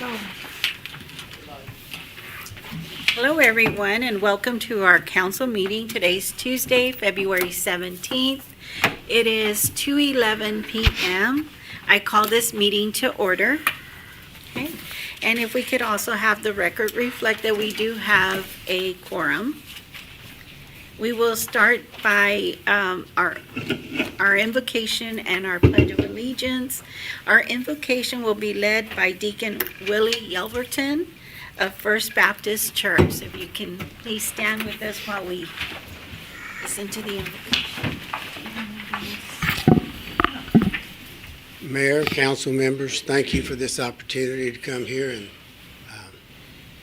go. Hello, everyone, and welcome to our council meeting. Today's Tuesday, February 17th. It is 2:11 p.m. I call this meeting to order. Okay. And if we could also have the record reflect that we do have a quorum. We will start by our invocation and our pledge of allegiance. Our invocation will be led by Deacon Willie Yelverton of First Baptist Church. So if you can please stand with us while we listen to the invocation. Mayor, council members, thank you for this opportunity to come here and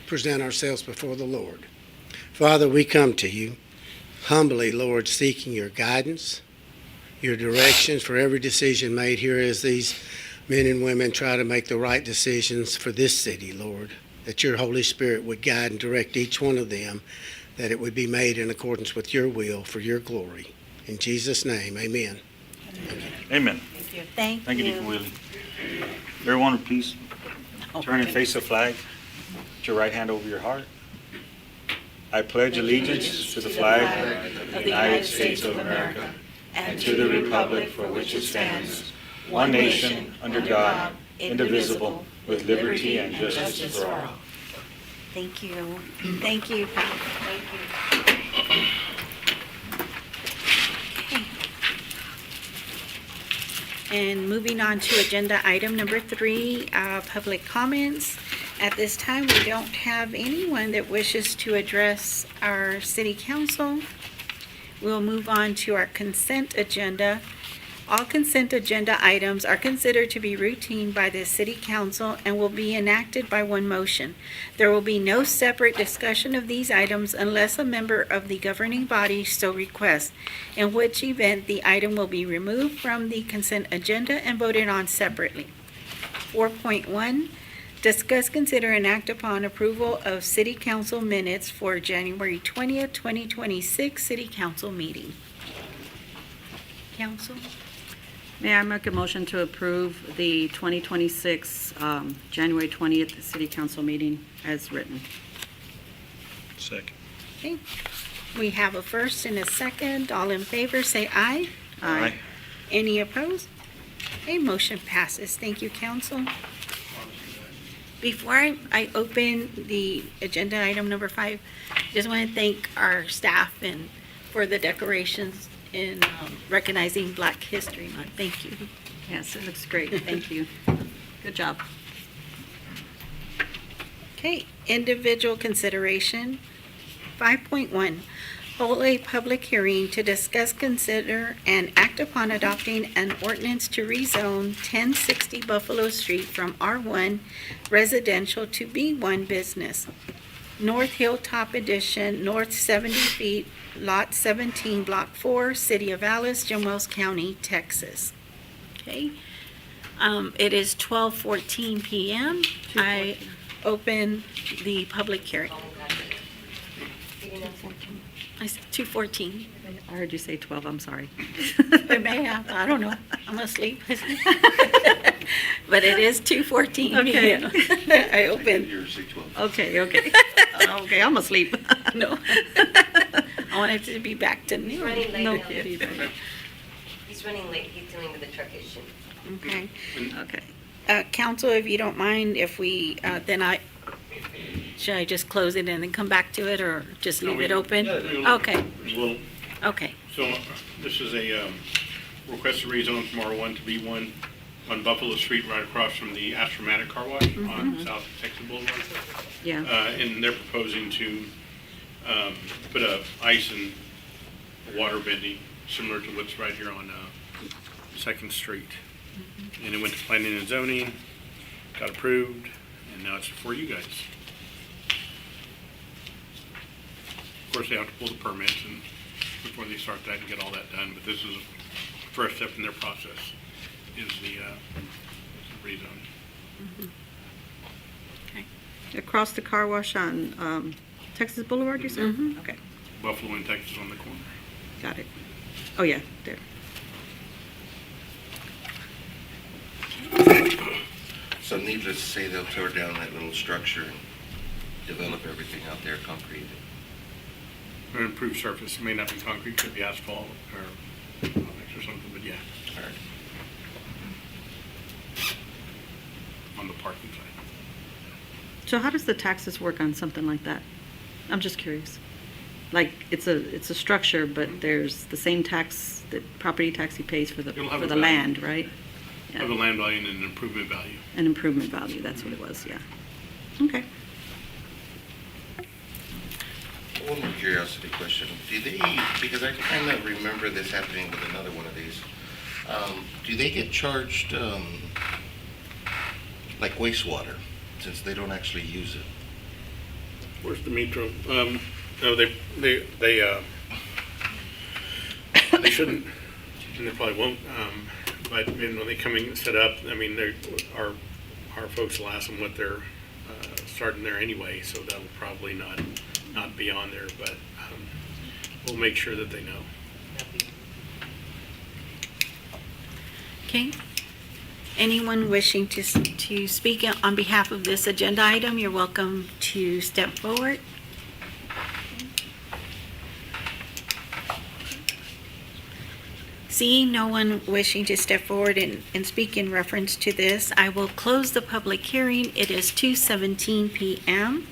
present ourselves before the Lord. Father, we come to you humbly, Lord, seeking your guidance, your directions for every decision made here as these men and women try to make the right decisions for this city, Lord, that your Holy Spirit would guide and direct each one of them, that it would be made in accordance with your will for your glory. In Jesus' name, amen. Amen. Thank you. Thank Thank you, you. Deacon Willie. Everyone, please turn and face the flag. Put your right hand over your heart. I pledge allegiance to the flag of the United States of America and to the republic for which it stands, one nation, under God, indivisible, with liberty and justice for all. Thank you. Thank you, Pat. Thank you. And moving on to agenda item number 3, public comments. At this time, we don't have anyone that wishes to address our city council. We'll move on to our consent agenda. All consent agenda items are considered to be routine by the city council and will be enacted by one motion. There will be no separate discussion of these items unless a member of the governing body so requests, in which event the item will be removed from the consent agenda and voted on separately. 4.1, discuss, consider, and act upon approval of city council minutes for January 20th, 2026 city council meeting. Council? May I make a motion to approve the 2026 January 20th City Council meeting as written? Second. Okay. We have a first and a second. All in favor, say aye. Aye. Any opposed? Okay, motion passes. Thank you, council. Before I open the agenda item number 5, just want to thank our staff and for the decorations in recognizing Black History Month. Thank you. Yes, it looks great. Thank you. Good job. Okay, individual consideration. 5.1, hold a public hearing to discuss, consider, and act upon adopting an ordinance to rezone 1060 Buffalo Street from R1 residential to B1 business. North Hilltop Edition, north 70 feet, lot 17, block 4, City of Alice, Jim Wells County, Texas. Okay. It is 12:14 p.m. I open the public hearing. 2:14. I heard you say 12, I'm sorry. I may have, I don't know, I'm asleep. But it is 2:14 p.m. I open, Okay. Okay, I'm asleep. no. I wanted to be back to He's noon. running late. No now. kidding. He's running late. He's dealing with a truck issue. Okay. Okay. Council, if you don't mind, if we, should I just close it and then come back to it, or just leave it open? Okay, Well, okay. so this is a request to rezone from R1 to B1 on Buffalo Street, right across from the Astromatic Car Wash on South Texas Boulevard. Yeah. And they're proposing to put a ice and water bending similar to what's right here on Second Street. And it went to planning and zoning, got approved, and now it's for you guys. Of course, they have to pull the permits and before they start that and get all that done, but this is the first step in their process, is the rezoning. Across the car wash on Texas Boulevard, you said? Okay, Buffalo and Texas on the corner. got it. Oh, yeah, there. So needless to say, they'll tear down that little structure and develop everything out there, concrete. An improved surface, may not be concrete, could be asphalt or something, but yeah, All right. on the parking side. So how does the taxes work on something like that? I'm just curious. Like, it's a structure, but there's the same tax, the property tax he pays for the You'll have a value. land, right? Have a land value and an improvement value. An improvement value, that's what it was, yeah. Okay. One more curiosity question. Do they, because I kind of remember this happening with another one of these, do they get charged, like wastewater, since they don't actually use it? Where's the metro? No, they shouldn't, and they probably won't. But when they come in and set up, I mean, our folks will ask them what they're starting there anyway, so that'll probably not be on there, but we'll make sure that they know. Okay. Anyone wishing to speak on behalf of this agenda item, you're welcome to step forward. Seeing no one wishing to step forward and speak in reference to this, I will close the public hearing. It is 2:17 p.m.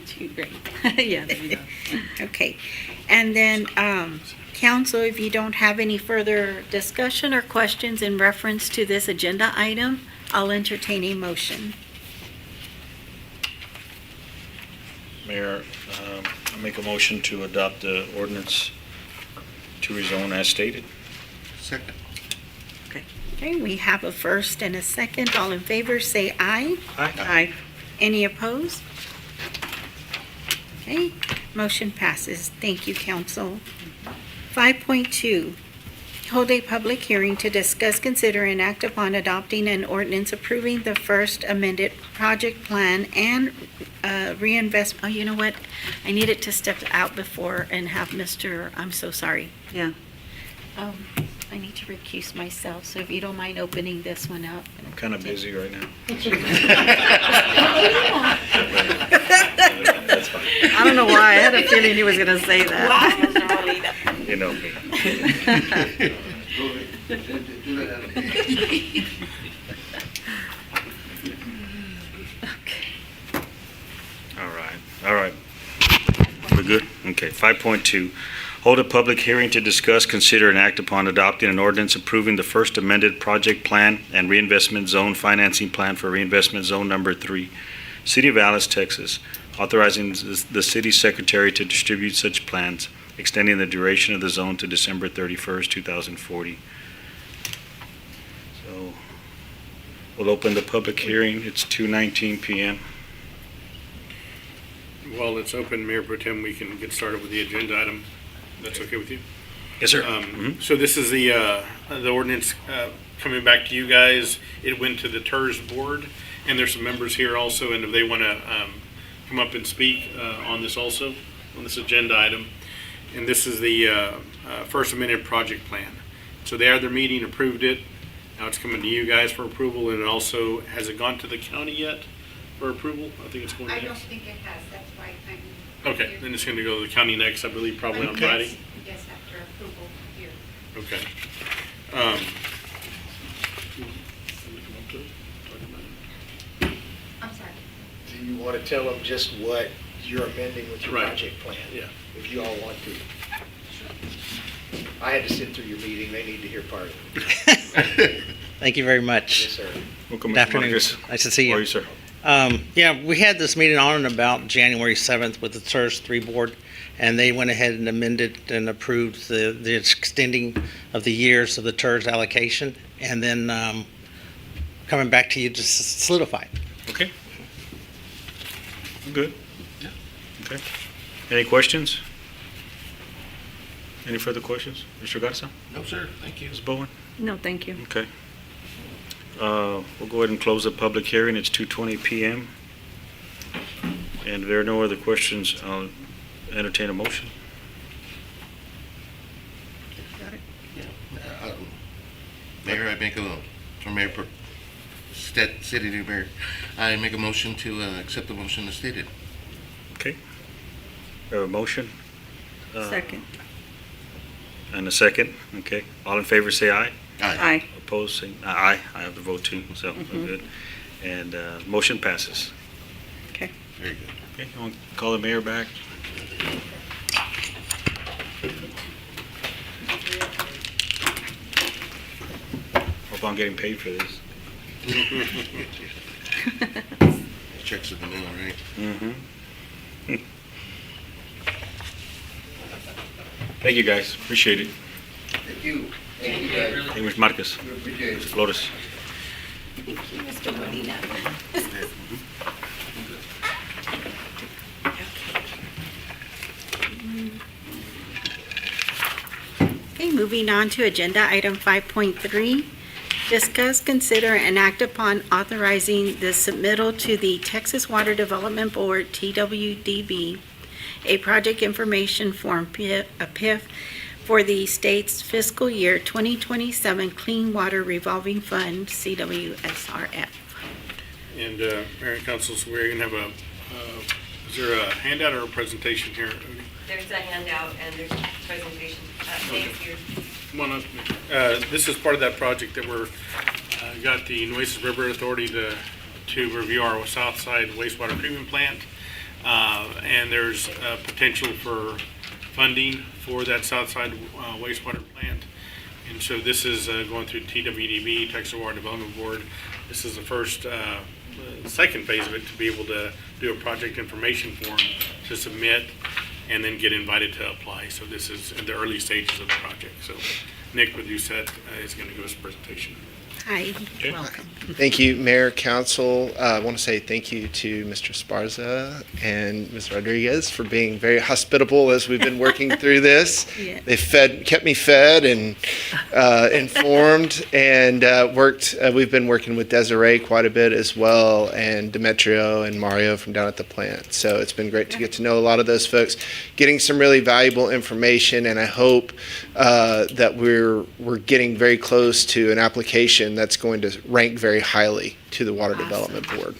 Too great. Yeah, there we go. Okay. And then, council, if you don't have any further discussion or questions in reference to this agenda item, I'll entertain a motion. Mayor, I make a motion to adopt the ordinance to rezone as stated. Second. Okay, we have a first and a second. All in favor, say aye. Aye. Any opposed? Okay, motion passes. Thank you, council. 5.2, hold a public hearing to discuss, consider, and act upon adopting an ordinance approving the first amended project plan and reinvestment. Oh, you know what? I needed to step out before and have I'm so sorry. Yeah. I need to recuse myself, so if you don't mind opening this one up. I'm kind of busy right now. That's fine. I don't know why, I had a feeling he was gonna say that. You know me. All right. We're good? Okay, 5.2. Hold a public hearing to discuss, consider, and act upon adopting an ordinance approving the first amended project plan and reinvestment zone financing plan for reinvestment zone number 3, City of Alice, Texas, authorizing the city secretary to distribute such plans, extending the duration of the zone to December 31st, 2040. So we'll open the public hearing. It's 2:19 p.m. While it's open, Mayor Pro Tem, we can get started with the agenda item. That's okay with you? Yes, sir. So this is the ordinance coming back to you guys. It went to the TERS board, and there's some members here also, and if they want to come up and speak on this also, on this agenda item. And this is the first amended project plan. So they had their meeting, approved it. Now it's coming to you guys for approval, and it also, has it gone to the county yet for approval? I think it's going next. think it has, that's why I'm. Okay, then it's going to go to the county next, I believe, probably on Friday. Yes, after approval here. Okay. I'm sorry. Do you want to tell them just what you're amending with your Right. project plan? Yeah. If you all want to. I had to sit through your meeting, they need to hear part of it. Thank you very Yes, much. sir. Welcome, Good Mr. afternoon. Marcus. Nice to see How are you. you, sir? Yeah, we had this meeting on and about January 7th with the TERS 3 board, and they went ahead and amended and approved the extending of the years of the TERS allocation, and then coming back to you to solidify it. Okay. I'm good. Okay. Any questions? Any further questions? Mr. Garza? No, sir, thank you. Ms. Bowen? No, thank you. Okay. We'll go ahead and close the public hearing. It's 2:20 p.m. And if there are no other questions, I'll entertain a motion. Mayor, I make a, for Mayor, City Mayor, I make a motion to accept the motion as stated. Okay. We have a motion Second. and a second. Okay. All in favor, say aye. Aye. Opposed, say aye. I have to vote too, so we're good. And motion passes. Okay. Very good. Okay, you want to call the mayor back? Hope I'm getting paid for this. Checks in the mail, right? Mm-hmm. Thank you, guys. Appreciate it. Thank you. Thank you, guys. Thank you, Mr. Marcus. We appreciate it. Flores. Thank you, Mr. Molina. Okay, moving on to agenda item 5.3. Discuss, consider, and act upon authorizing the submittal to the Texas Water Development Board, TWDB, a project information form, a PIF, for the state's fiscal year 2027 Clean Water Revolving Fund, CWSRF. And Mayor and Council, so we're gonna have is there a handout or a presentation here? There's a handout and there's a presentation. Dave's here. Come on up. This is part of that project that we're, got the Nueces River Authority to review our south side wastewater treatment plant. And there's potential for funding for that south side wastewater plant. And so this is going through TWDB, Texas Water Development Board. This is the first, second phase of it to be able to do a project information form to submit and then get invited to apply. So this is in the early stages of the project. So Nick, with you said, is going to give us a presentation. Hi, welcome. Thank you, Mayor, Council. I want to say thank you to Mr. Sparza and Ms. Rodriguez for being very hospitable as we've been working through this. Yeah. They kept me fed and informed, and worked. We've been working with Desiree quite a bit as well, and Demetrio and Mario from down at the plant. So it's been great to get to know a lot of those folks, getting some really valuable information, and I hope that we're getting very close to an application that's going to rank very highly to the Water Development Board.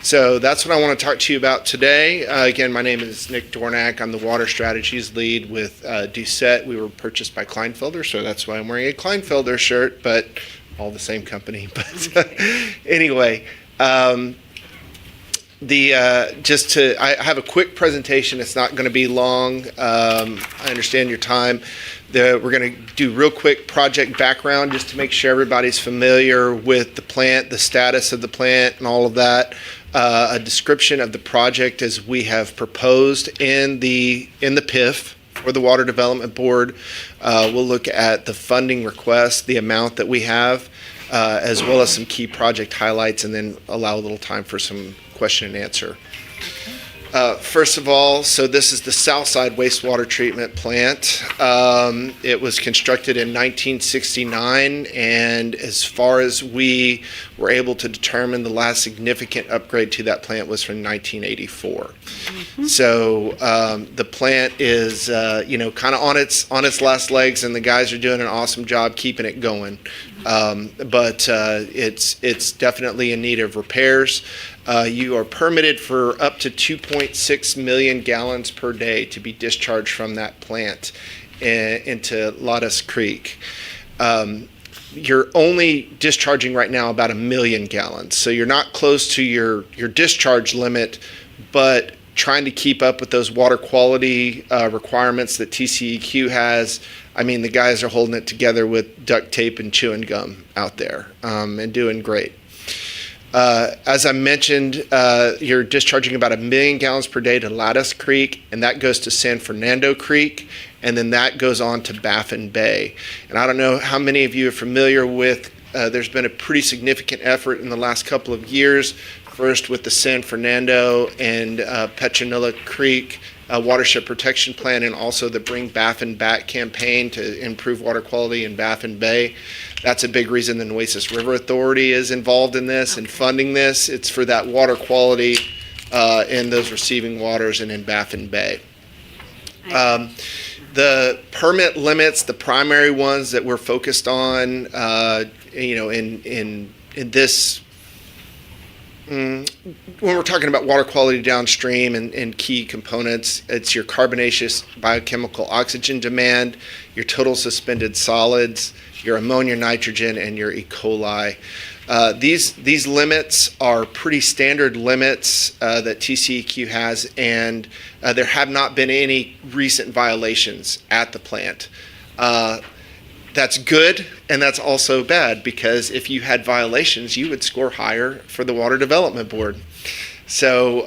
So that's what I want to talk to you about today. Again, my name is Nick Dornack. I'm the Water Strategies Lead with Doucette. We were purchased by Kleinfelder, so that's why I'm wearing a Kleinfelder shirt, but all the same company. But anyway, I have a quick presentation. It's not going to be long. I understand your time. We're going to do real quick project background just to make sure everybody's familiar with the plant, the status of the plant, and all of that. A description of the project as we have proposed in the PIF for the Water Development Board. We'll look at the funding request, the amount that we have, as well as some key project highlights, and then allow a little time for some question and answer. First of all, so this is the Southside Wastewater Treatment Plant. It was constructed in 1969, and as far as we were able to determine, the last significant upgrade to that plant was from 1984. So the plant is, kind of on its last legs, and the guys are doing an awesome job keeping it going. But it's definitely in need of repairs. You are permitted for up to 2.6 million gallons per day to be discharged from that plant into Lotus Creek. You're only discharging right now about 1 million gallons, so you're not close to your discharge limit, but trying to keep up with those water quality requirements that TCEQ has. I mean, the guys are holding it together with duct tape and chewing gum out there, and doing great. As I mentioned, you're discharging about 1 million gallons per day to Lotus Creek, and that goes to San Fernando Creek, and then that goes on to Baffin Bay. And I don't know how many of you are familiar with, there's been a pretty significant effort in the last couple of years, first with the San Fernando and Petronilla Creek Watershed Protection Plan, and also the Bring Baffin Back campaign to improve water quality in Baffin Bay. That's a big reason the Nueces River Authority is involved in this and funding this. It's for that water quality in those receiving waters and in Baffin Bay. The permit limits, the primary ones that we're focused on, in this when we're talking about water quality downstream and key components, it's your carbonaceous biochemical oxygen demand, your total suspended solids, your ammonia, nitrogen, and your E. coli. These limits are pretty standard limits that TCEQ has, and there have not been any recent violations at the plant. That's good, and that's also bad, because if you had violations, you would score higher for the Water Development Board. So,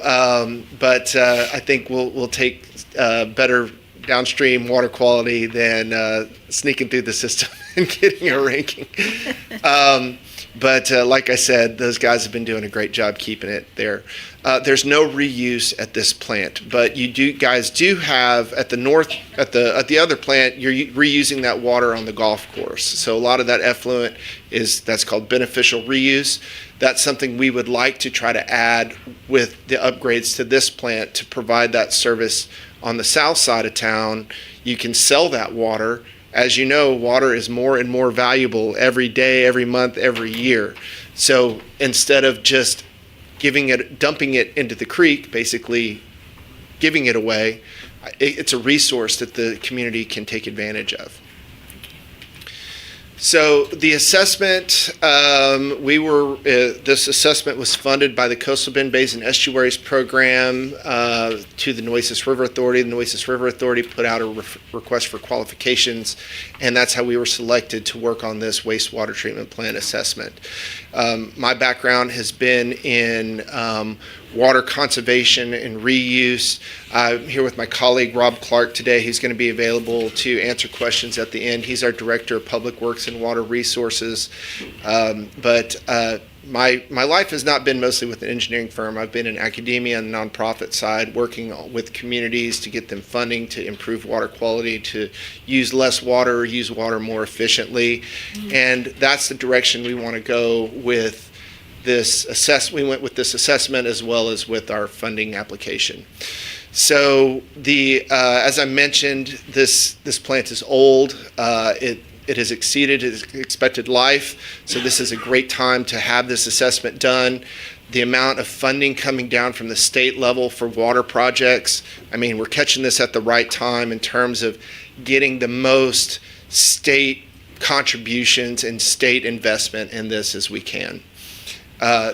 but I think we'll take better downstream water quality than sneaking through the system and getting a ranking. But like I said, those guys have been doing a great job keeping it there. There's no reuse at this plant, but you guys do have at the other plant, you're reusing that water on the golf course. So a lot of that effluent that's called beneficial reuse. That's something we would like to try to add with the upgrades to this plant to provide that service on the south side of town. You can sell that water. As you know, water is more and more valuable every day, every month, every year. So instead of just dumping it into the creek, basically giving it away, it's a resource that the community can take advantage of. So the assessment, this assessment was funded by the Coastal Bend Basin Estuaries Program to the Nueces River Authority. The Nueces River Authority put out a request for qualifications, and that's how we were selected to work on this wastewater treatment plant assessment. My background has been in water conservation and reuse. I'm here with my colleague Rob Clark today. He's going to be available to answer questions at the end. He's our Director of Public Works and Water Resources. But my life has not been mostly with an engineering firm. I've been in academia and nonprofit side, working with communities to get them funding to improve water quality, to use less water, use water more efficiently. And that's the direction we want to go with this we went with this assessment as well as with our funding application. So as I mentioned, this plant is old. It has exceeded its expected life. So this is a great time to have this assessment done. The amount of funding coming down from the state level for water projects, I mean, we're catching this at the right time in terms of getting the most state contributions and state investment in this as we can.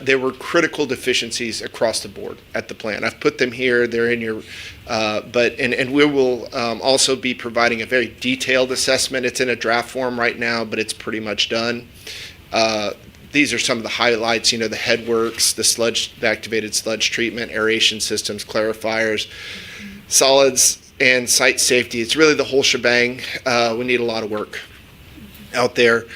There were critical deficiencies across the board at the plant. I've put them here. They're in your, and we will also be providing a very detailed assessment. It's in a draft form right now, but it's pretty much done. These are some of the highlights, the headworks, the activated sludge treatment, aeration systems, clarifiers, solids, and site safety. It's really the whole shebang. We need a lot of work out there.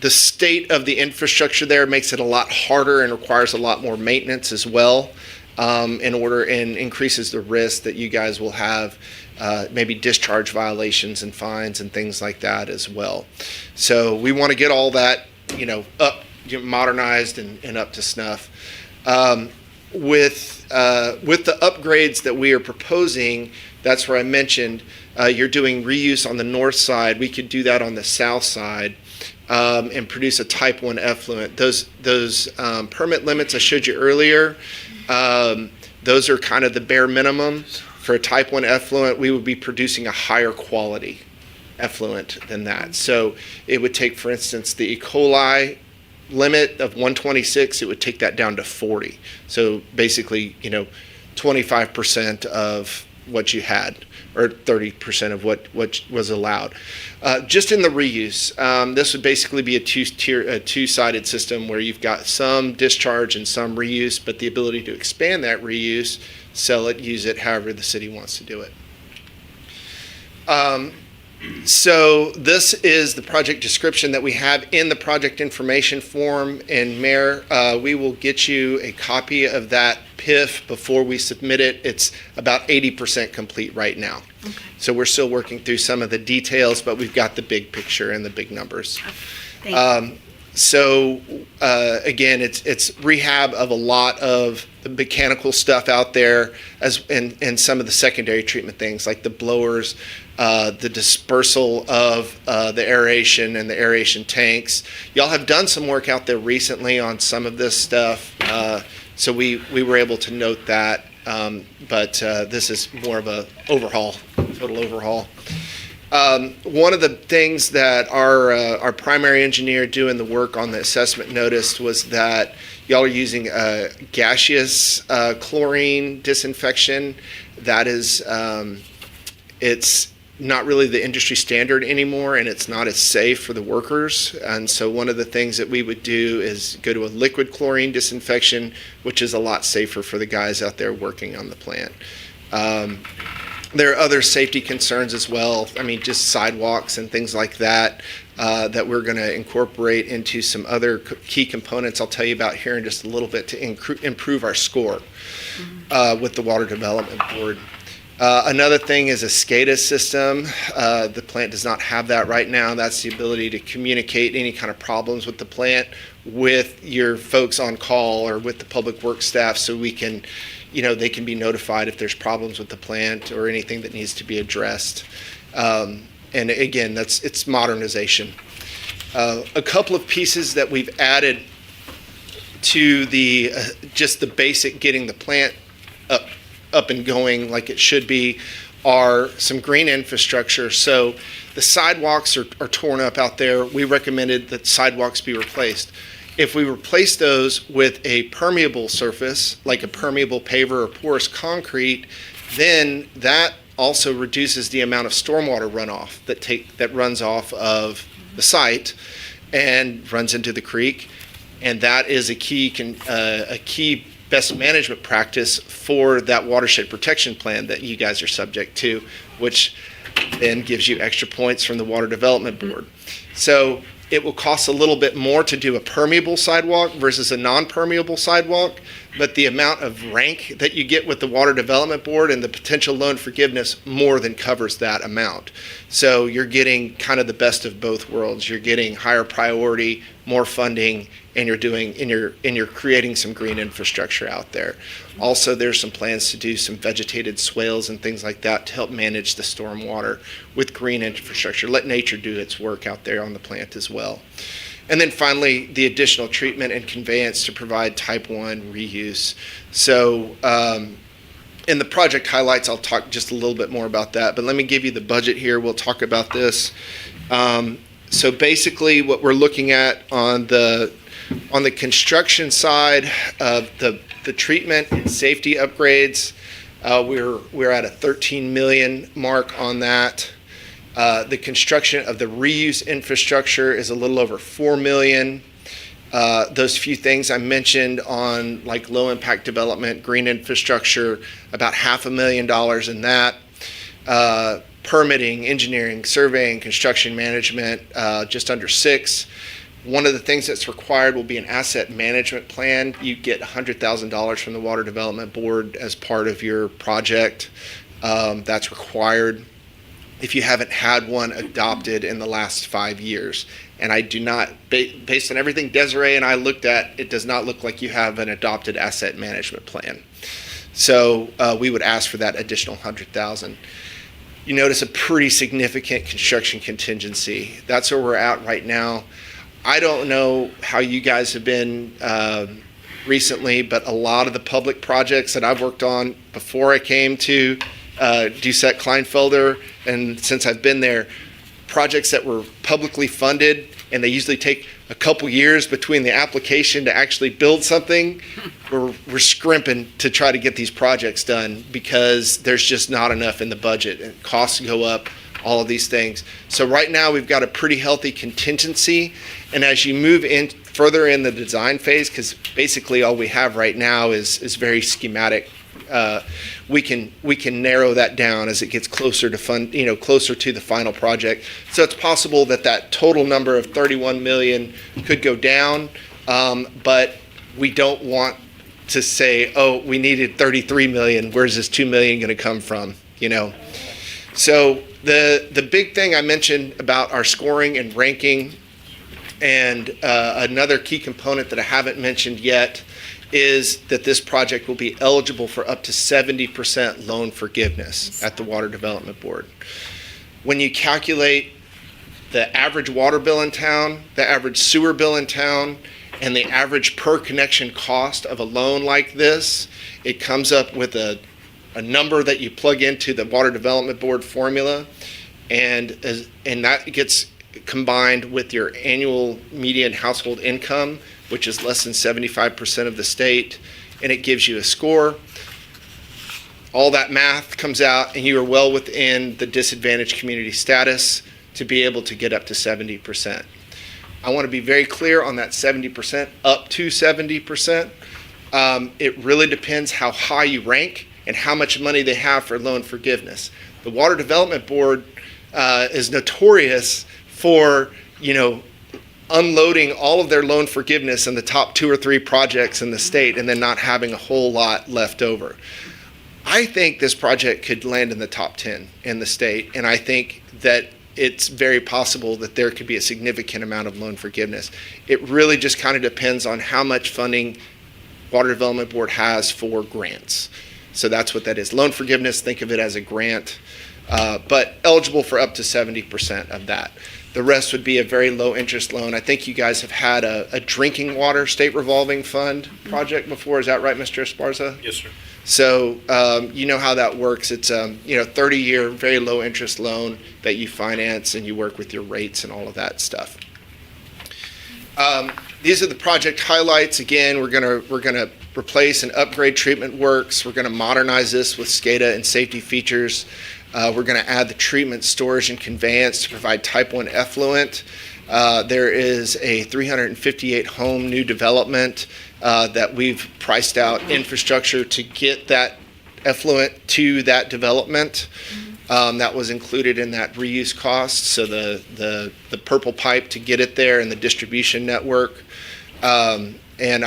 The state of the infrastructure there makes it a lot harder and requires a lot more maintenance as well, and increases the risk that you guys will have maybe discharge violations and fines and things like that as well. So we want to get all that up, modernized and up to snuff. With the upgrades that we are proposing, that's where I mentioned you're doing reuse on the north side. We could do that on the south side and produce a type 1 effluent. Those permit limits I showed you earlier, those are kind of the bare minimum. For a type 1 effluent, we would be producing a higher quality effluent than that. So it would take, for instance, the E. coli limit of 126, it would take that down to 40. So basically, 25% of what you had, or 30% of what was allowed. Just in the reuse, this would basically be a two-sided system where you've got some discharge and some reuse, but the ability to expand that reuse, sell it, use it, however the city wants to do it. So this is the project description that we have in the project information form, and Mayor, we will get you a copy of that PIF before we submit it. It's about 80% complete right now. Okay. So we're still working through some of the details, but we've got the big picture and the big numbers. Thank you. So again, it's rehab of a lot of the mechanical stuff out there, and some of the secondary treatment things like the blowers. the dispersal of the aeration and the aeration tanks. Y'all have done some work out there recently on some of this stuff, so we were able to note that, but this is more of a overhaul, total overhaul. One of the things that our primary engineer doing the work on the assessment noticed was that y'all are using gaseous chlorine disinfection. That is, it's not really the industry standard anymore, and it's not as safe for the workers. And so one of the things that we would do is go to a liquid chlorine disinfection, which is a lot safer for the guys out there working on the plant. There are other safety concerns as well. I mean, just sidewalks and things like that, that we're going to incorporate into some other key components I'll tell you about here in just a little bit to improve our score with the Water Development Board. Another thing is a SCADA system. The plant does not have that right now. That's the ability to communicate any kind of problems with the plant with your folks on call or with the public works staff, so we can, they can be notified if there's problems with the plant or anything that needs to be addressed. And again, it's modernization. A couple of pieces that we've added to the just the basic getting the plant up and going like it should be are some green infrastructure. So the sidewalks are torn up out there. We recommended that sidewalks be replaced. If we replace those with a permeable surface, like a permeable paver or porous concrete, then that also reduces the amount of stormwater runoff that runs off of the site and runs into the creek. And that is a key best management practice for that watershed protection plan that you guys are subject to, which then gives you extra points from the Water Development Board. So it will cost a little bit more to do a permeable sidewalk versus a non-permeable sidewalk, but the amount of rank that you get with the Water Development Board and the potential loan forgiveness more than covers that amount. So you're getting kind of the best of both worlds. You're getting higher priority, more funding, and you're creating some green infrastructure out there. Also, there's some plans to do some vegetated swales and things like that to help manage the storm water with green infrastructure. Let nature do its work out there on the plant as well. And then finally, the additional treatment and conveyance to provide type 1 reuse. So in the project highlights, I'll talk just a little bit more about that, but let me give you the budget here. We'll talk about this. So basically what we're looking at on the construction side of the treatment and safety upgrades, we're at a 13 million mark on that. The construction of the reuse infrastructure is a little over 4 million. Those few things I mentioned on like low impact development, green infrastructure, about $500,000 in that. Permitting, engineering, surveying, construction management, just under 6. One of the things that's required will be an asset management plan. You get $100,000 from the Water Development Board as part of your project. That's required if you haven't had one adopted in the last 5 years. And I do not, based on everything Desiree and I looked at, it does not look like you have an adopted asset management plan. So we would ask for that additional $100,000. You notice a pretty significant construction contingency. That's where we're at right now. I don't know how you guys have been recently, but a lot of the public projects that I've worked on before I came to Doucette Kleinfelder, and since I've been there, projects that were publicly funded, and they usually take a couple years between the application to actually build something, we're scrimping to try to get these projects done because there's just not enough in the budget, and costs go up, all of these things. So right now we've got a pretty healthy contingency, and as you move in further in the design phase, because basically all we have right now is very schematic, we can narrow that down as it gets closer to closer to the final project. So it's possible that total number of 31 million could go down, but we don't want to say, oh, we needed 33 million. Where's this 2 million going to come from? So the big thing I mentioned about our scoring and ranking, and another key component that I haven't mentioned yet, is that this project will be eligible for up to 70% loan forgiveness at the Water Development Board. when you calculate the average water bill in town, the average sewer bill in town, and the average per connection cost of a loan like this, it comes up with a number that you plug into the Water Development Board formula, and that gets combined with your annual median household income, which is less than 75% of the state, and it gives you a score. All that math comes out, and you are well within the disadvantaged community status to be able to get up to 70%. I want to be very clear on that 70%, up to 70%. It really depends how high you rank and how much money they have for loan forgiveness. The Water Development Board is notorious for, unloading all of their loan forgiveness in the top 2 or 3 projects in the state and then not having a whole lot left over. I think this project could land in the top 10 in the state, and I think that it's very possible that there could be a significant amount of loan forgiveness. It really just kind of depends on how much funding Water Development Board has for grants. So that's what that is. Loan forgiveness, think of it as a grant, but eligible for up to 70% of that. The rest would be a very low interest loan. I think you guys have had a drinking water state revolving fund project before. Is that right, Mr. Esparza? Yes, sir. So you know how that works. It's 30-year, very low interest loan that you finance, and you work with your rates and all of that stuff. These are the project highlights. Again, we're gonna replace and upgrade treatment works. We're gonna modernize this with SCADA and safety features. We're gonna add the treatment, storage, and conveyance to provide type 1 effluent. There is a 358 home new development that we've priced out infrastructure to get that effluent to that development. That was included in that reuse cost. So the purple pipe to get it there and the distribution network. And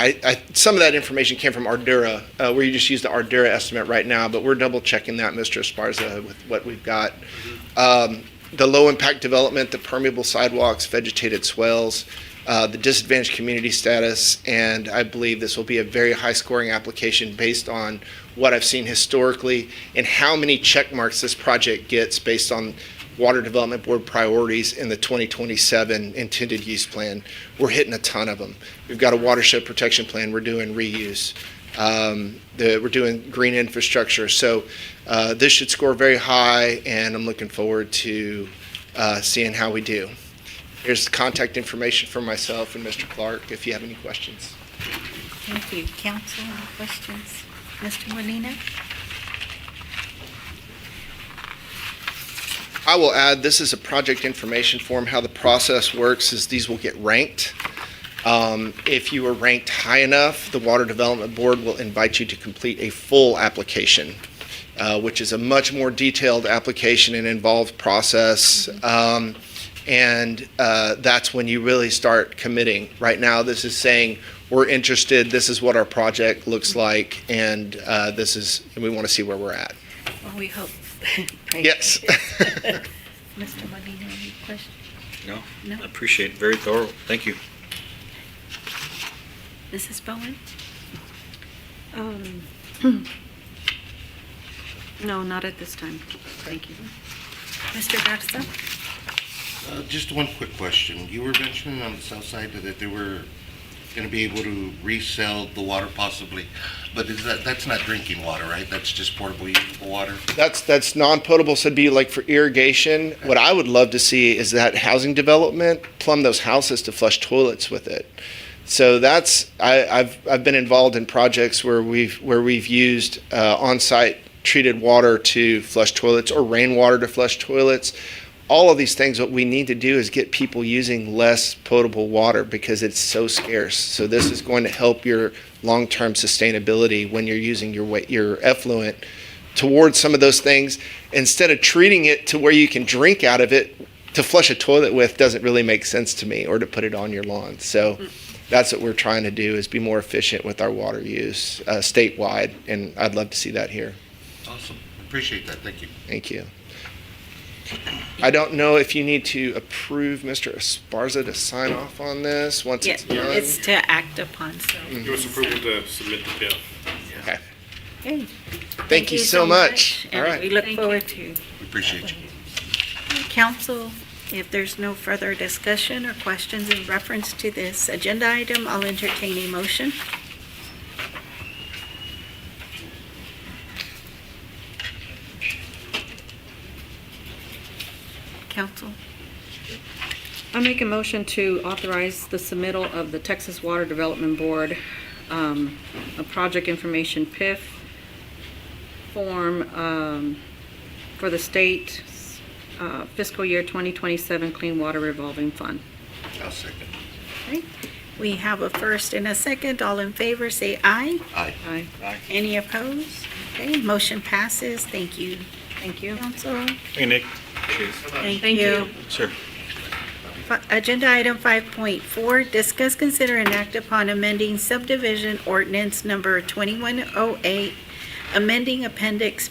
some of that information came from Ardura. We just used the Ardura estimate right now, but we're double checking that, Mr. Esparza, with what we've got. The low impact development, the permeable sidewalks, vegetated swales, the disadvantaged community status, and I believe this will be a very high scoring application based on what I've seen historically and how many check marks this project gets based on Water Development Board priorities in the 2027 intended use plan. We're hitting a ton of them. We've got a watershed protection plan. We're doing reuse. We're doing green infrastructure. So this should score very high, and I'm looking forward to seeing how we do. Here's the contact information for myself and Mr. Clark if you have any questions. Thank you. Council, any questions? Mr. Molina? I will add, this is a project information form. How the process works is these will get ranked. If you are ranked high enough, the Water Development Board will invite you to complete a full application, which is a much more detailed application and involved process. And that's when you really start committing. Right now, this is saying, we're interested, this is what our project looks like, and we want to see where we're at. Well, we hope. Yes. Mr. Molina, any questions? No, No. I appreciate it. Very thorough. Thank you. Mrs. Bowen? No, not at this time. Thank you. Mr. Garza? Just one quick question. You were mentioning on the south side that they were going to be able to resell the water possibly, but that's not drinking water, right? That's just portable usable water? That's non-potable, so it'd be like for irrigation. What I would love to see is that housing development plumb those houses to flush toilets with it. So I've been involved in projects where we've used on-site treated water to flush toilets or rainwater to flush toilets. All of these things, what we need to do is get people using less potable water because it's so scarce. So this is going to help your long-term sustainability when you're using your effluent towards some of those things. Instead of treating it to where you can drink out of it, to flush a toilet with doesn't really make sense to me, or to put it on your lawn. So that's what we're trying to do, is be more efficient with our water use statewide, and I'd love to see that here. Awesome. Appreciate that. Thank you. Thank you. I don't know if you need to approve Mr. Esparza to sign off on this once Yeah, it's done. it's to act upon, so. Give us approval to submit the bill. Okay. Okay. Thank you so much. All And right. we look forward to. We appreciate you. Council, if there's no further discussion or questions in reference to this agenda item, I'll entertain a motion. Council, I make a motion to authorize the submittal of the Texas Water Development Board, a project information PIF form, for the state, fiscal year 2027 Clean Water Revolving Fund. I'll second. okay. We have a first and a second. All in favor, say aye. Aye. Aye. Any opposed? Okay, motion passes. Thank you. Thank you. Council. Hey, Nick. Thank Thank you. you. Sure. Agenda item 5.4, discuss, consider, and act upon amending subdivision ordinance number 2108, amending Appendix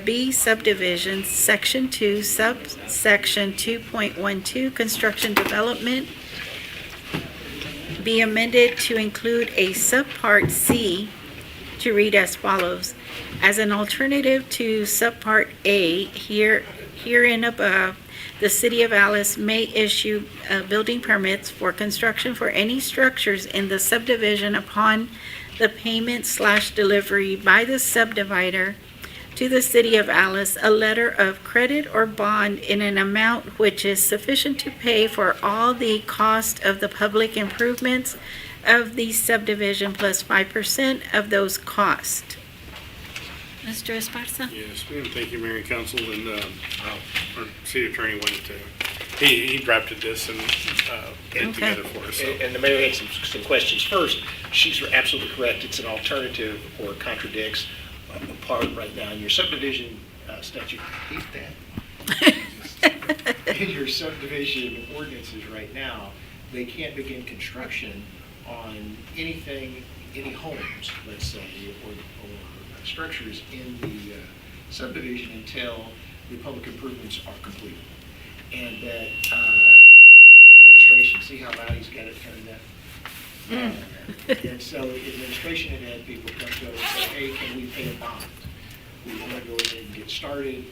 B subdivisions, Section 2, subsection 2.12, construction development, be amended to include a subpart C to read as follows. As an alternative to subpart A, herein above, the City of Alice may issue building permits for construction for any structures in the subdivision upon the payment/delivery by the subdivider to the City of Alice a letter of credit or bond in an amount which is sufficient to pay for all the cost of the public improvements of the subdivision plus 5% of those costs. Mr. Esparza? Yes, ma'am. Thank you, Mayor and Council, and our city attorney wanted to, he drafted this and put it Okay. together for us. So. And the mayor had some questions. First, she's absolutely correct. It's an alternative or contradicts a part right now in your subdivision statute. Hate that. In your subdivision ordinances right now, they can't begin construction on anything, any homes, let's say, or structures in the subdivision until the public improvements are completed. And that administration, see how loud he's got it turned up? And so administration had had people come to us and say, hey, can we pay a bond? We want to go ahead and get started.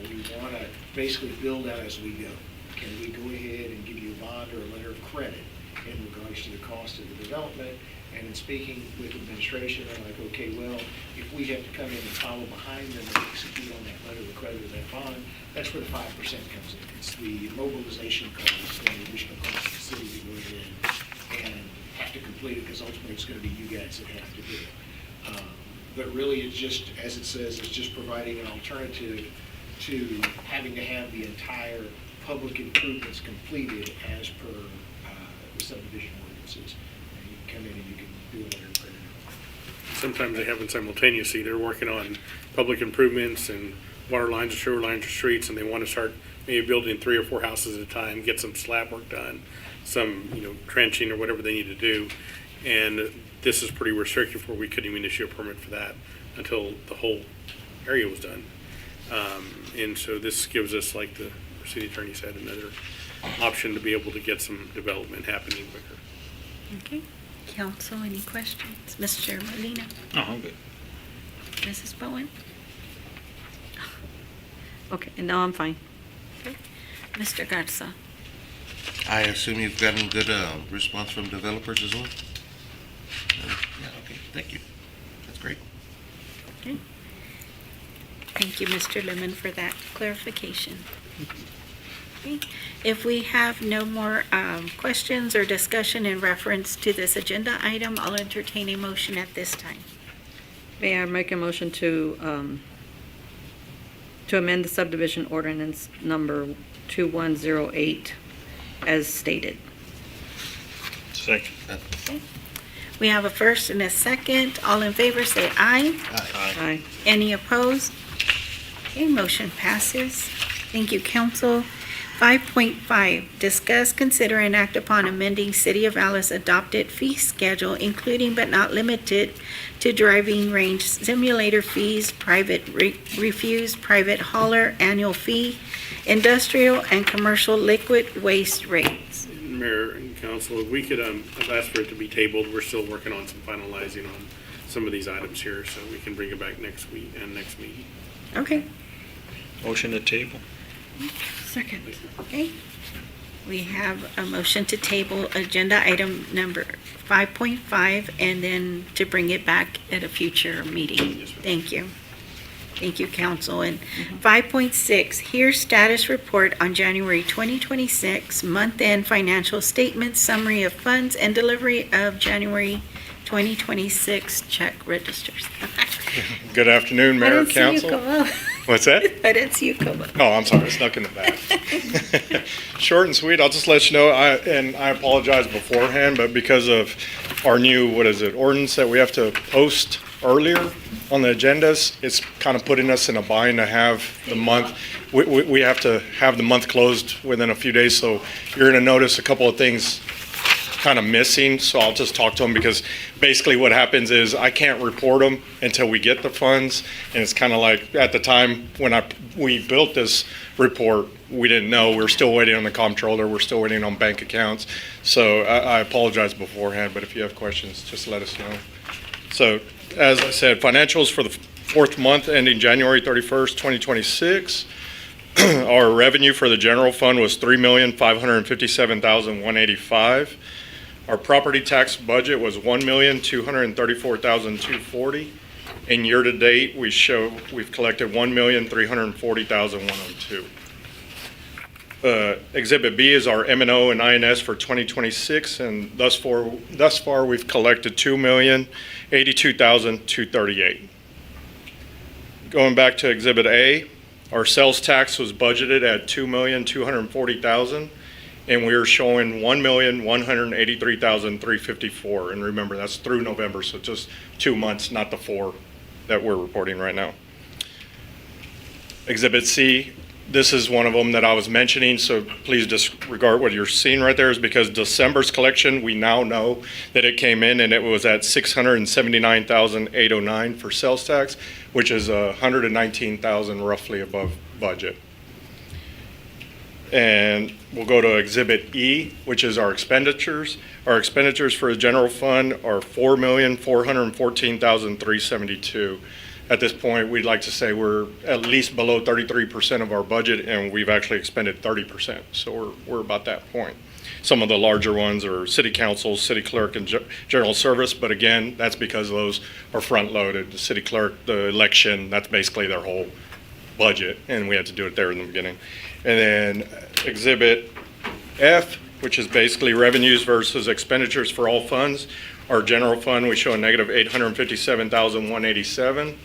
We want to basically build out as we go. Can we go ahead and give you a bond or a letter of credit in regards to the cost of the development? And in speaking with administration, they're like, okay, well, if we have to come in and follow behind them and execute on that letter of credit or that bond, that's where the 5% comes in. It's the mobilization cost and the additional cost of the city to go ahead and have to complete it, because ultimately it's going to be you guys that have to do it. But really, it's just, as it says, it's just providing an alternative to having to have the entire public improvements completed as per the subdivision ordinances. And you can come in and you can do a letter of credit. Sometimes they happen simultaneously. They're working on public improvements and water lines or sewer lines or streets, and they want to start maybe building 3 or 4 houses at a time, get some slab work done, some, trenching or whatever they need to do. And this is pretty restrictive where we couldn't even issue a permit for that until the whole area was done. And so this gives us, like the city attorney said, another option to be able to get some development happening quicker. Okay. Council, any questions? Mr. Molina? No, I'm good. Mrs. Bowen? Okay, and now I'm fine. Mr. Garza? I assume you've gotten good response from developers as well? Yeah, okay, thank you. That's great. Okay. Thank you, Mr. Lemon, for that clarification. Okay. If we have no more questions or discussion in reference to this agenda item, I'll entertain a motion at this time. May I make a motion to amend the subdivision ordinance number 2108 as stated? Second. We have a first and a second. All in favor, say aye. Aye. Any opposed? Okay, motion passes. Thank you, council. 5.5, discuss, consider, and act upon amending City of Alice adopted fee schedule, including but not limited to driving range simulator fees, private refuse, private hauler annual fee, industrial and commercial liquid waste rates. Mayor and council, if we could, I've asked for it to be tabled. We're still working on some finalizing on some of these items here, so we can bring it back next week and next meeting. Okay. Motion to table. Second. Okay. We have a motion to table agenda item number 5.5 and then to bring it back at a future meeting. Thank you. Thank you, council. And 5.6, here status report on January 2026 month-end financial statements, summary of funds, and delivery of January 2026 check registers. Good afternoon, Mayor, I didn't see you Council. come up. What's that? I didn't see you come up. Oh, I'm sorry, I snuck in the back. Short and sweet, I'll just let you know, I apologize beforehand, but because of our new, ordinance that we have to post earlier on the agendas, it's kind of putting us in a bind to have the month, we have to have the month closed within a few days, so you're gonna notice a couple of things kind of missing, so I'll just talk to them, because basically what happens is I can't report them until we get the funds, and it's kind of like at the time when we built this report, we didn't know, we're still waiting on the comptroller, we're still waiting on bank accounts, so I apologize beforehand, but if you have questions, just let us know. So, as I said, financials for the fourth month ending January 31st, 2026. Our revenue for the general fund was $3,557,185. Our property tax budget was $1,234,240. And year-to-date, we've collected $1,340,102. Exhibit B is our M&O and INS for 2026, and thus far we've collected $2,082,238. Going back to Exhibit A, our sales tax was budgeted at $2,240,000, and we are showing $1,183,354. And remember, that's through November, so just 2 months, not the 4 that we're reporting right now. Exhibit C, this is one of them that I was mentioning, so please disregard what you're seeing right there, is because December's collection, we now know that it came in and it was at $679,809 for sales tax, which is $119,000 roughly above budget. And we'll go to Exhibit E, which is our expenditures. Our expenditures for the general fund are $4,414,372. At this point, we'd like to say we're at least below 33% of our budget, and we've actually expended 30%. So we're about that point. Some of the larger ones are city council, city clerk, and general service. But again, that's because those are front loaded. The city clerk, the election, that's basically their whole budget, and we had to do it there in the beginning. And then Exhibit F, which is basically revenues versus expenditures for all funds. Our general fund, we show a negative $857,187.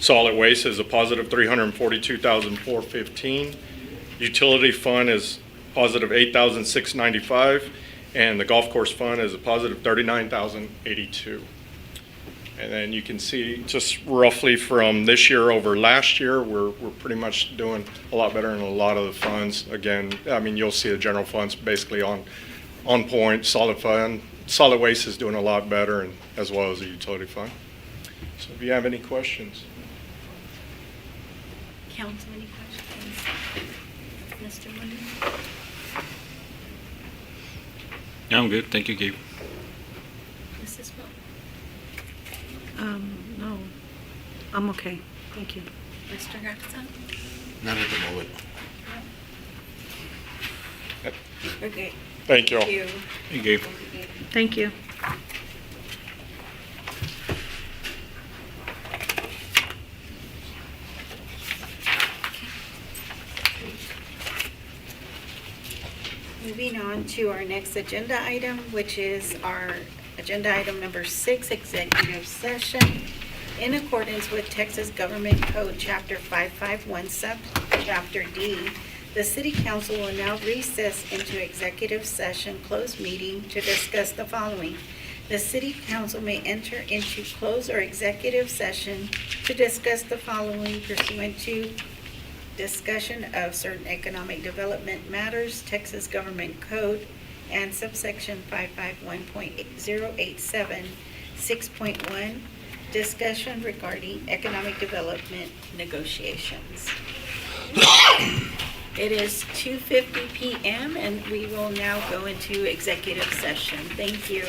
Solid waste is a positive $342,415. Utility fund is positive $8,695, and the golf course fund is a positive $39,082. And then you can see just roughly from this year over last year, we're pretty much doing a lot better in a lot of the funds. Again, I mean, you'll see the general funds basically on point. Solid waste is doing a lot better, and as well as the utility fund. So if you have any questions. Council, any questions? Mr. Woodard? Yeah, I'm good. Thank you, Gabe. Mrs. Will? No, I'm okay. Thank you. Mr. Garza? Not at the moment. Okay. Thank you all. Thank you. Hey, Gabe. Thank you. Moving on to our next agenda item, which is our agenda item number 6, executive session. In accordance with Texas Government Code, Chapter 551, Subchapter D, the City Council will now recess into executive session closed meeting to discuss the following. The City Council may enter into closed or executive session to discuss the following pursuant to discussion of certain economic development matters, Texas Government Code, and subsection 551.087, 6.1, discussion regarding economic development negotiations. It is 2:50 p.m. and we will now go into executive session. Thank you.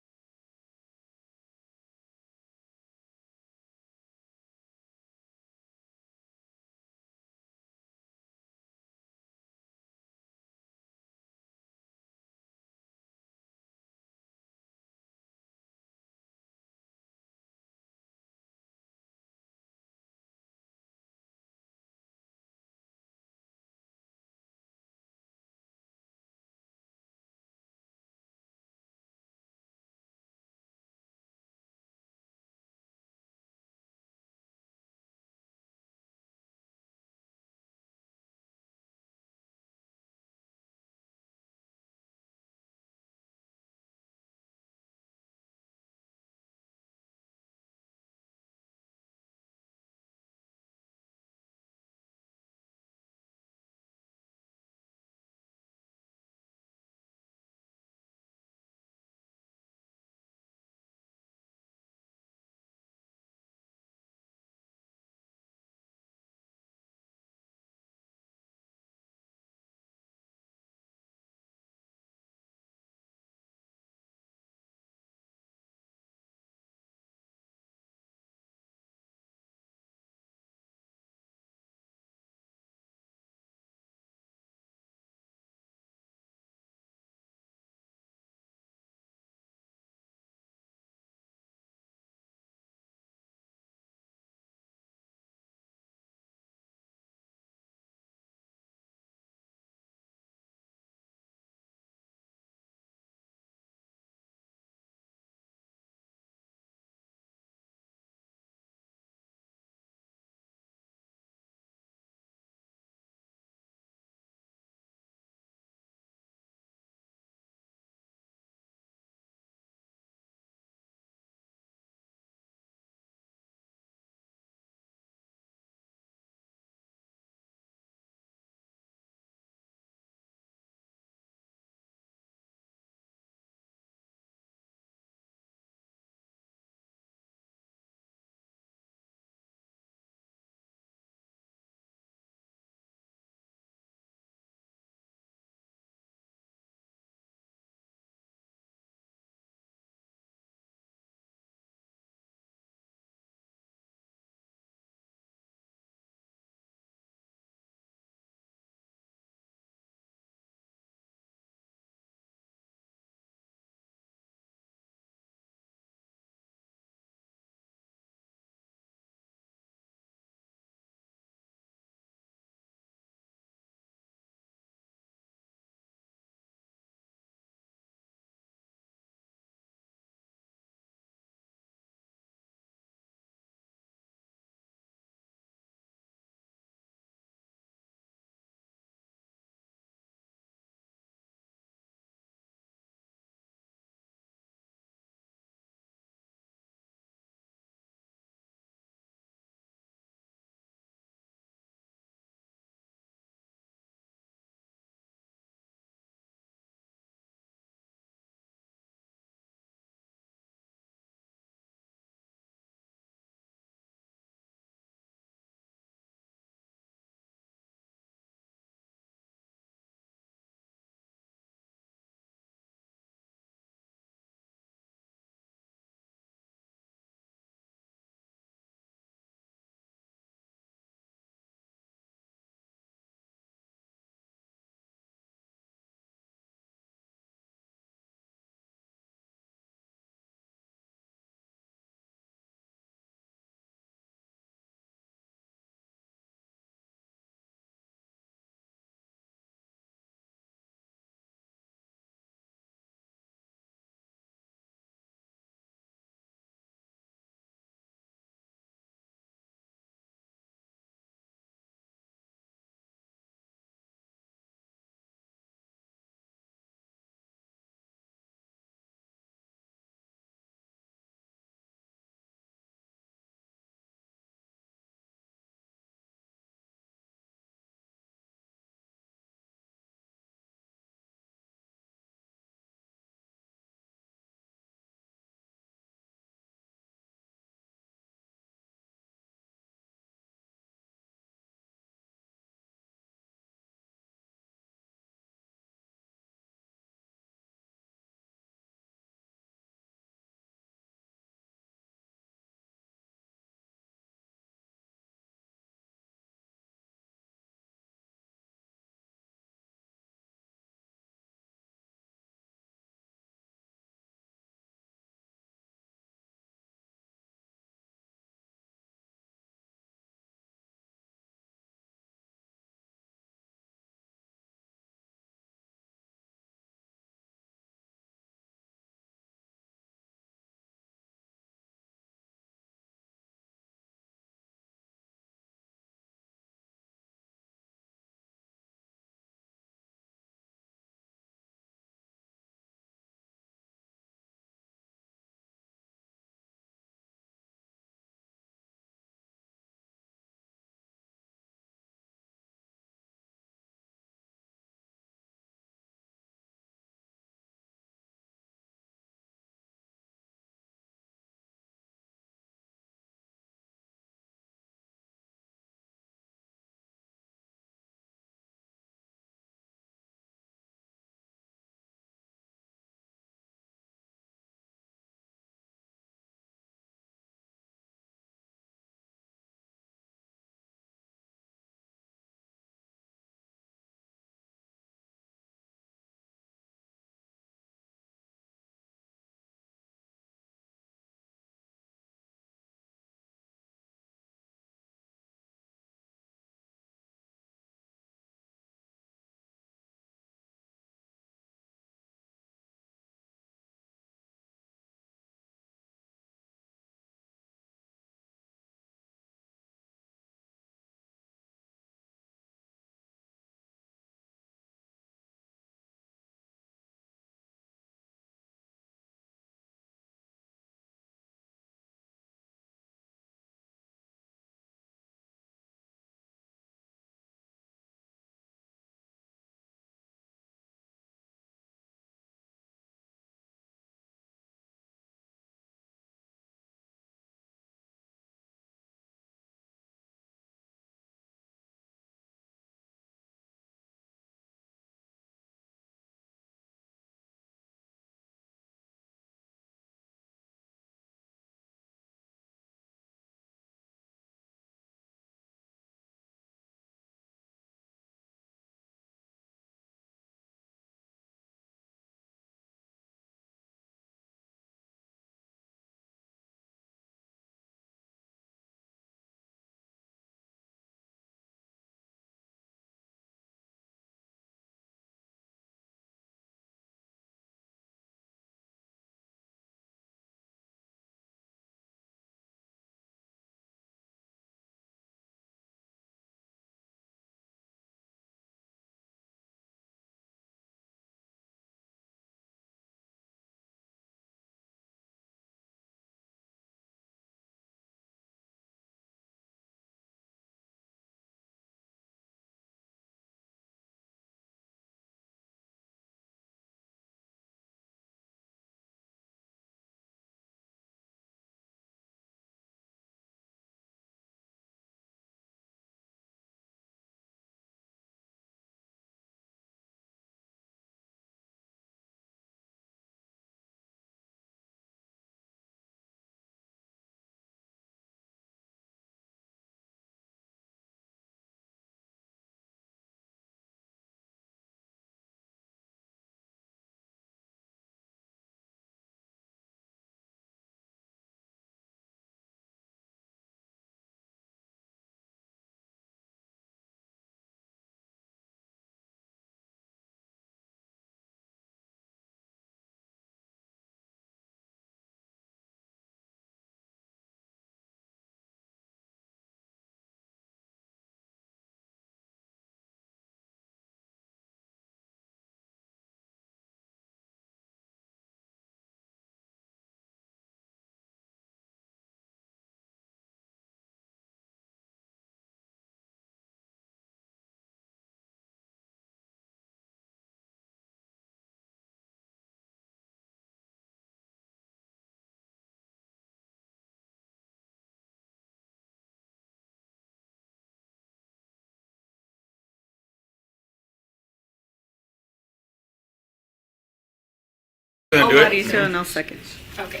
Gonna do it? Mauricio, and I'll second. Okay,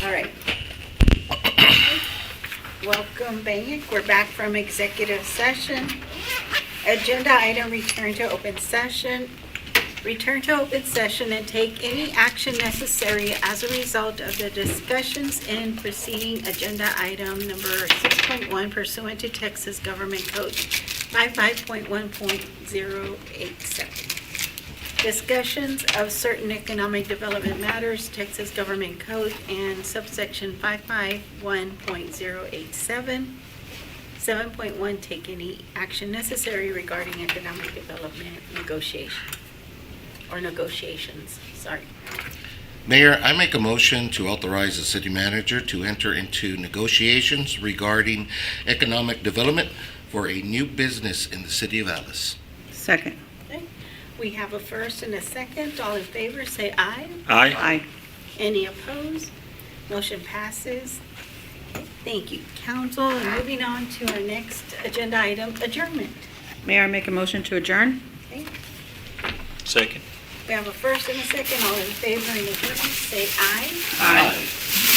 all right. Welcome back. We're back from executive session. Agenda item, return to open session. Return to open session and take any action necessary as a result of the discussions in preceding agenda item number 6.1 pursuant to Texas Government Code 55.1.087. Discussions of certain economic development matters, Texas Government Code and subsection 551.087. 7.1, take any action necessary regarding economic development negotiations, sorry. Mayor, I make a motion to authorize the city manager to enter into negotiations regarding economic development for a new business in the city of Alice. Second. Okay. We have a first and a second. All in favor, say aye. Aye. Aye. Any opposed? Motion passes. Thank you, council. And moving on to our next agenda item, adjournment. Mayor, I make a motion to adjourn? Okay. Second. We have a first and a second. All in favor and adjournment, say aye. Aye.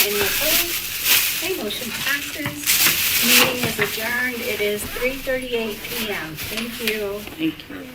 Any opposed? Okay, motion passes. Meeting is adjourned. It is 3:38 PM. Thank you. Thank you.